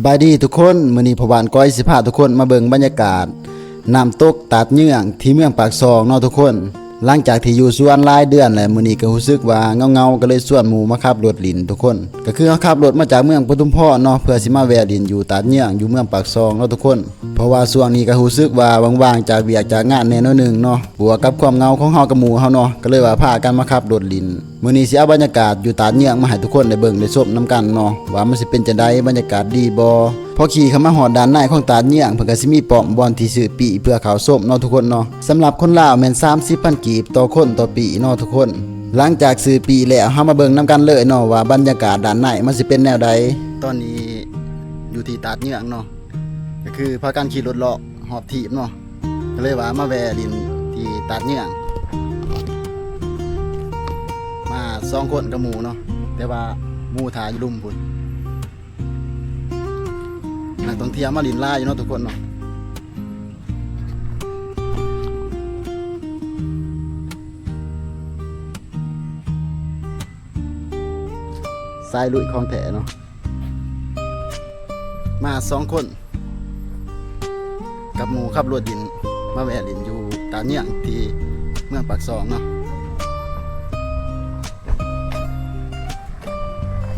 บายดีทุกคนมื้อนี้พ่อบ้านก้อยสิพาทุกคนมาเบิ่งบรรยากาศน้ำตกตาดเยื่องที่เมืองปากซองเนาะทุกคนหลังจากที่อยู่สวนหลายเดือนแล้วมื้อนี้ก็รู้สึกว่าเงาๆก็เลยชวนหมู่มาขับรถลิ้นทุกคนก็คือเฮาขับรถมาจากเมืองปทุมพรเนาะเพื่อสิมาแวะลิ้นอยู่ตาดเยื่องอยู่เมืองปากซองเนาะทุกคนเพราะว่าช่วงนี้ก็รู้สึกว่าว่างๆจากเวียกจากงานแน่น้อยนึงเนาะบวกกับความเหงาของเฮากับหมู่เฮาเนาะก็เลยว่าพากันมาขับรถลิ้นมื้อนี้สิเอาบรรยากาศอยู่ตาดเยื่องมาให้ทุกคนได้เบิ่งได้ชมนํกันเนาะว่ามันสิเป็นจังได๋บรรยากาศดีบ่พอขี่เข้ามาหอดด้านในของตาดเยี่ยงเพิ่นก็สิมีป้อมบอนที่ซื้อปีเพื่อเขาส้มเนาะทุกคนเนาะสำหรับคนลาวแม่น 30,000 กีบต่อคนต่อปีเนาะทุกคนหลังจากซื้อปีแล้วเฮามาเบิ่งนํกันเลยเนาะว่าบรรยากาศด้านในมันสิเป็นแนวใดตอนนี้อยู่ที่ตาดเยี่ยงเนาะก็คือพากันขี่รถเลาะหอบถีบเนาะก็เลยว่ามาแวะลินที่ตาดเยี่ยงมา2คนกับหมู่เนาะแต่ว่าหมู่ถ่ายอยู่ลุมพุ่นนักท่องเที่ยวมาลินล่าอยู่เนาะทุกคนเนาะสายลุยของแถเนาะมา2คนกับหมู่ขับรถดินมาแวะลินอยู่ตาเยี่ยงที่เมืองปากซองเนาะ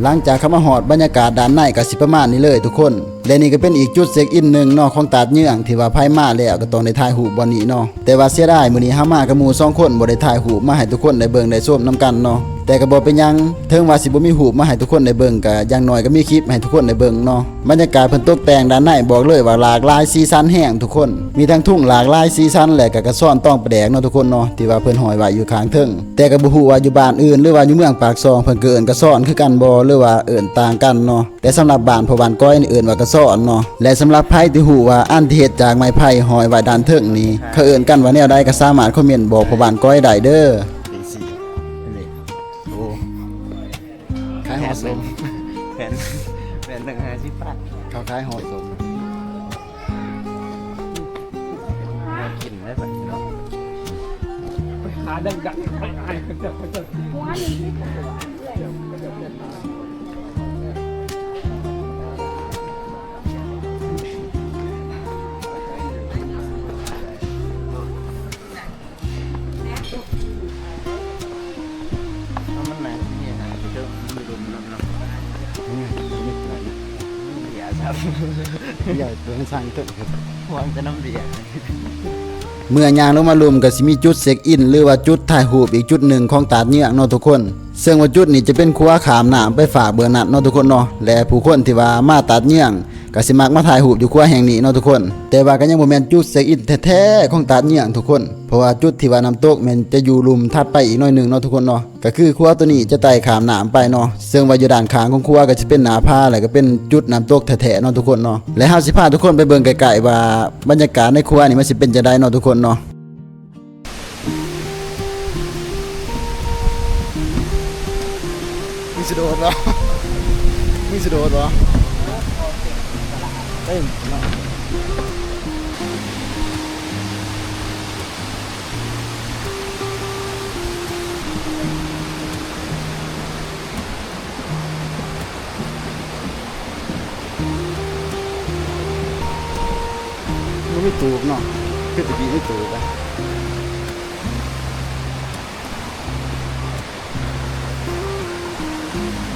หลังจากเข้ามาหอดบรรยากาศด้านในก็สิประมาณนี้เลยทุกคนและนี่ก็เป็นอีกจุดเช็คอินหนึ่งเนาะของตาดเยื่องที่ว่าไผมาแล้วก็ต้องได้ถ่ายรูปบ่นี้เนาะแต่ว่าเสียดายมื้อนี้เฮามากับหมู่2คนบ่ได้ถ่ายรูปมาให้ทุกคนได้เบิ่งได้ชมนํกันเนาะแต่ก็บ่เป็นหยังถึงว่าสิบ่มีรูปมาให้ทุกคนได้เบิ่งก็อย่างน้อยก็มีคลิปให้ทุกคนได้เบิ่งเนาะบรรยากาศเพิ่นตกแต่งด้านในบอกเลยว่าหลากหลายสีสันแห้งทุกคนมีทั้งทุ่งหลากหลายสีสันและก็กระซ่อนต้องประแดกเนาะทุกคนเนาะที่ว่าเพิ่นห้อยไว้อยู่ข้างเทิงแต่ก็บ่ฮู้ว่าอยู่บ้านอื่นหรือว่าอยู่เมืองปากซองเพิ่นก็เอิ้นกระซ่อนคือกันบ่หรือว่าเอิ้นต่างกันเนาะแต่สำหรับบ้านพ่อบ้านก้อยนี่เอิ้นว่ากระซ่อนเนาะและสำหรับไผที่ฮู้ว่าอันที่เฮ็ดจากไม้ไผ่ห้อยไว้ด้านเทิงนี่เขาเอิ้นกันว่าแนวใดก็สามารถคอมเมนต์บอกพ่อบ้านก้อยได้เด้อเป็นสินี่โอ้ขายหอสม แผ่นต่างหากสิบบาท เขาขายหอสม น่ากินได้ปะเนาะ ขาดังดังไอ้เอามันไหนนี่นะเจ้าไม่รุมน้ำเนาะอย่าครับ ใหญ่ตัวสร้างเถิดครับ วางแต่น้ำเดีย เมื่อย่างลงมารวมก็สิมีจุดเช็คอินหรือว่าจุดถ่ายรูปอีกจุดหนึ่งของตาดเยี่ยงเนาะทุกคนซึ่งว่าจุดนี้จะเป็นครัวขามน้ำไปฝากเบอร์นัดเนาะทุกคนเนาะและผู้คนที่ว่ามาตาดเยี่ยงก็สิมักมาถ่ายรูปอยู่ครัวแห่งนี้เนาะทุกคนแต่ว่าก็ยังบ่แม่นจุดเช็คอินแท้ๆของตาดเยี่ยงทุกคนเพราะว่าจุดที่ว่าน้ำตกแม่นจะอยู่ลุมถัดไปอีกหน่อยหนึงเนาะทุกคนเนาะก็คือครัวตัวนี้จะไต่ขามน้ำไปเนาะซึ่งว่าอยู่ด้านข้างของครัวก็จะเป็นหน้าผาแล้วก็เป็นจุดน้ำตกแท้ๆเนาะทุกคนเนาะและเฮาสิพาทุกคนไปเบิ่งไกลๆว่าบรรยากาศในครัวนี่มันสิเป็นจังได๋เนาะทุกคนเนาะมีสะโดดเหรอมีสะโดดเหรอเอ้ยมันไม่ตูบเนาะคือตะกี้ไม่ตูบอะ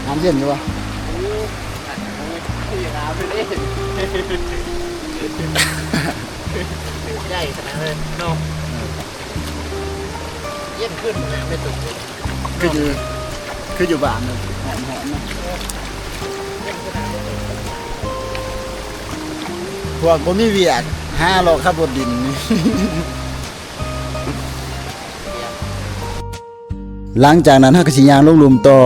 น้ำเย็นอยู่วะ คุยงานไปดิใหญ่ขนาดเลยเนาะเย็นขึ้นเลยไม่ตุก คืออยู่บ้านเลยหอมๆนะพวกบ่มีเวียกห้าหรอกขับรถดิน หลังจากนั้นเฮาก็สิย่างลงหลุมต่อ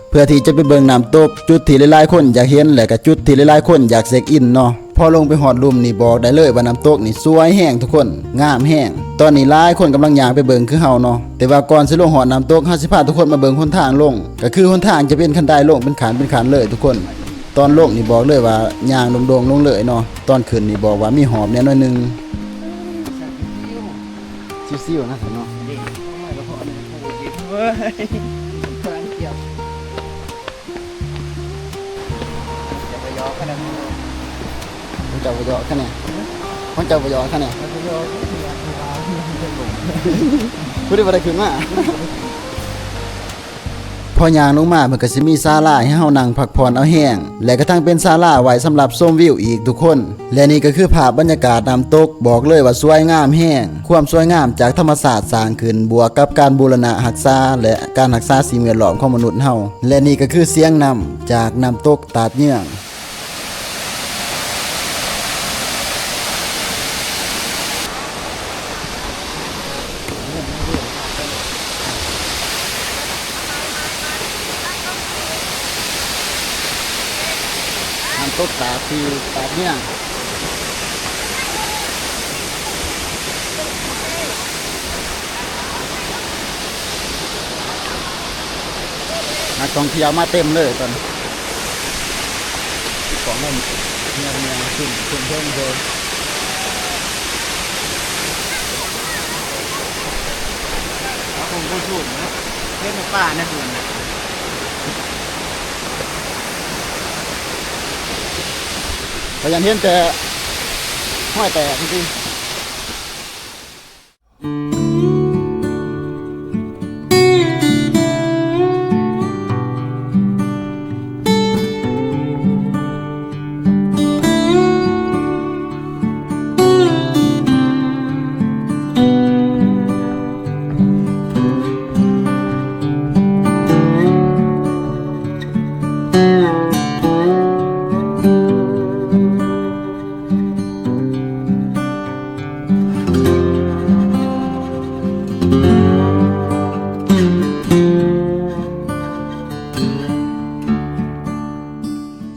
เพื่อที่จะไปเบิ่งน้ำตกจุดที่หลายๆคนอยากเห็นและก็จุดที่หลายๆคนอยากเช็คอินเนาะพอลงไปหอดหลุมนี่บอกได้เลยว่าน้ำตกนี่สวยแห้งทุกคนงามแห้งตอนนี้หลายคนกำลังย่างไปเบิ่งคือเฮาเนาะแต่ว่าก่อนสิลงหอดน้ำตกเฮาสิพาทุกคนมาเบิ่งหนทางลงก็คือหนทางจะเป็นคันไดลงเป็นขันเลยทุกคนตอนลงนี่บอกเลยว่าย่างโด่งๆลงเลยเนาะตอนขึ้นนี่บอกว่ามีหอมแน่น้อยนึงซิ่วๆนะเนาะ ดิไม่ก็พอเลยโอ้ยเว้ยกำลังเกี่ยวจะไปย้อขนาดนั้น เจ้าบ่ยอคะแนนของเจ้าบ่ยอคะแนนผู้ใดบ่ได้ขึ้นมาพอย่างลงมามันก็สิมีศาลาให้เฮานั่งพักผ่อนเอาแห้งและก็ทั้งเป็นศาลาไว้สำหรับชมวิวอีกทุกคนและนี่ก็คือภาพบรรยากาศน้ำตกบอกเลยว่าสวยงามแห้งความสวยงามจากธรรมศาสตร์สร้างขึ้นบวกกับการบูรณะรักษาและการรักษาสิ่งแวดล้อมของมนุษย์เฮาและนี่ก็คือเสียงนำจากน้ำตกตาดเยื่องน้ำตกตาดเยื่องนักท่องเที่ยวมาเต็มเลยตอนนี้ของมันเงียบขึ้นเพิ่มเลย เอาคงผู้สูงนะเล่นในป่านะคุณ ก็ยังเห็นแต่ห้อยแตกจริง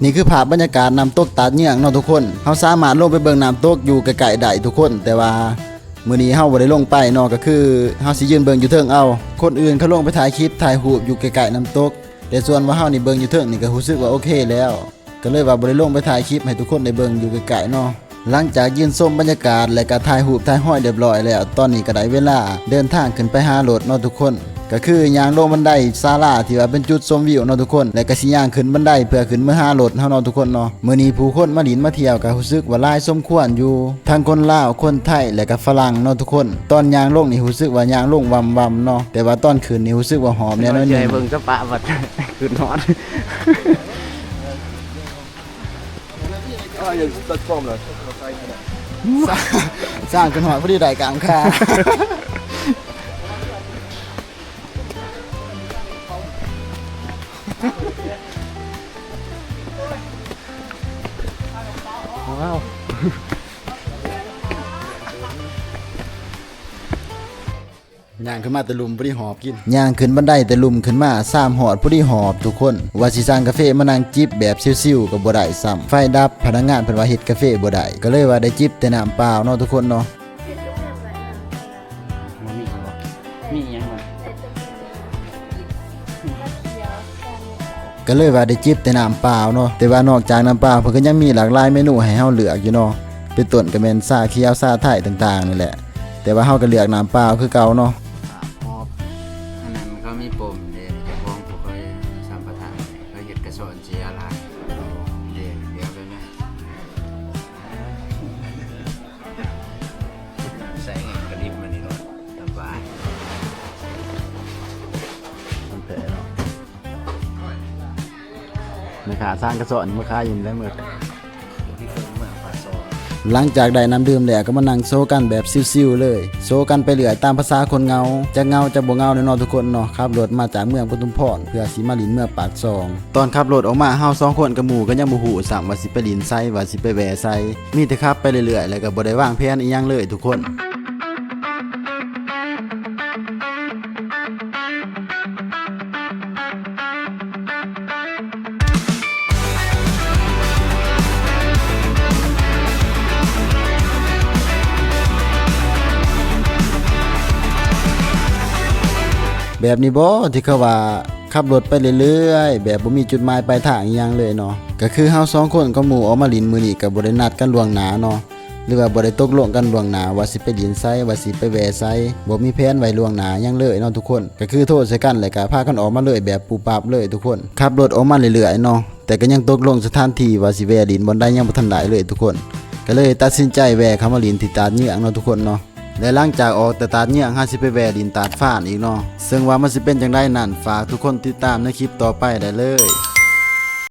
นี่คือภาพบรรยากาศน้ำตกตาดเยื่องเนาะทุกคนเฮาสามารถลงไปเบิ่งน้ำตกอยู่ไกลๆได้ทุกคนแต่ว่ามื้อนี้เฮาบ่ได้ลงไปเนาะก็คือเฮาสิยืนเบิ่งอยู่เทิงเอาคนอื่นเขาลงไปถ่ายคลิปถ่ายรูปอยู่ไกลๆน้ำตกแต่ส่วนว่าเฮานี่เบิ่งอยู่เทิงนี่ก็รู้สึกว่าโอเคแล้วก็เลยว่าบ่ได้ลงไปถ่ายคลิปให้ทุกคนได้เบิ่งอยู่ไกลๆเนาะหลังจากยืนชมบรรยากาศและก็ถ่ายรูปถ่ายห้อยเรียบร้อยแล้วตอนนี้ก็ได้เวลาเดินทางขึ้นไปหารถเนาะทุกคนก็คือย่างลงบันไดศาลาที่ว่าเป็นจุดชมวิวเนาะทุกคนและก็สิย่างขึ้นบันไดเพื่อขึ้นมาหารถเฮาเนาะทุกคนเนาะมื้อนี้ผู้คนมาหลินมาเที่ยวก็รู้สึกว่าหลายสมควรอยู่ทั้งคนลาวคนไทยและก็ฝรั่งเนาะทุกคนตอนย่างลงนี่รู้สึกว่าย่างลงวำๆเนาะแต่ว่าตอนขึ้นนี่รู้สึกว่าหอมแน่นอน ใจ นึง เบิ่งสปะบัดคือนอน Ah, il y a une petite plateforme là. สร้างกันหอดพอดีได้กลางคา ว้าว ย่างขึ้นมาแต่ลุมพอดีหอบกินย่างขึ้นบันไดแต่ลุมขึ้นมา3หอดพอดีหอบทุกคนว่าสิสั่งกาแฟมานั่งจิบแบบซิวๆก็บ่ได้ซ้ำไฟดับพนักงานเพิ่นว่าเฮ็ดกาแฟบ่ได้ก็เลยว่าได้จิบแต่น้ำเปล่าเนาะทุกคนเนาะ มันมีบ่มีหยังบ่ ก็เลยว่าได้จิบแต่น้ำเปล่าเนาะแต่ว่านอกจากน้ำเปล่าเพิ่นก็ยังมีหลากหลายเมนูให้เฮาเลือกอยู่เนาะเป็นต้นก็แม่นชาเขียวชาไทยต่างๆนี่แหละแต่ว่าเฮาก็เลือกน้ำเปล่าคือเก่าเนาะ หอบอันนั้นเขามีปมเด้เจ้าของผู้เคยสัมปทานเขาเฮ็ดกระสอนเสียหลายเด้เดี๋ยวไปแม่ใส่เงินกระดิ่งมานี่รถสบาย มันแผลเนาะแม่ค้าสร้างกระสอนมาขายอยู่ได้หมด ที่เพิ่งเมืองปากซอย หลังจากได้น้ำดื่มแล้วก็มานั่งโซกันแบบซิวๆเลยโซกันไปเรื่อยตามภาษาคนเงาจะเงาจะบ่เงาเนาะทุกคนเนาะขับรถมาจากเมืองปทุมพรเพื่อสิมาลินเมืองปากซองตอนขับรถออกมาเฮา2คนกับหมู่ก็ยังบ่ฮู้ซ้ํว่าสิไปลินไสว่าสิไปแหวไสมีแต่ขับไปเรื่อยๆแล้วก็บ่ได้วางแผนอีหยังเลยทุกคน แบบนี้บ่ที่เขาว่าขับรถไปเรื่อยๆแบบบ่มีจุดหมายปลายทางอีหยังเลยเนาะก็คือเฮา2คนกับหมู่ออกมาลินมื้อนี้ก็บ่ได้นัดกันล่วงหน้าเนาะหรือว่าบ่ได้ตกลงกันล่วงหน้าว่าสิไปลินไสว่าสิไปแวไสบ่มีแผนไว้ล่วงหน้าหยังเลยเนาะทุกคนก็คือโทษใส่กันแล้วก็พากันออกมาเลยแบบปูปับเลยทุกคนขับรถออกมาเรื่อยๆเนาะแต่ก็ยังตกลงสถานที่ว่าสิแวลินบ่ได้ยังบ่ทันได้เลยทุกคน ก็เลยตัดสินใจแวะเข้ามาลินที่ตาดเหยืองเนาะทุกคนเนาะและหลังจากออกแต่ตาดเหยืองเฮาสิไปแวะลินตาดฟ้านอีกเนาะซึ่งว่ามันสิเป็นจังไดนั่นฝากทุกคนติดตามในคลิปต่อไปได้เลย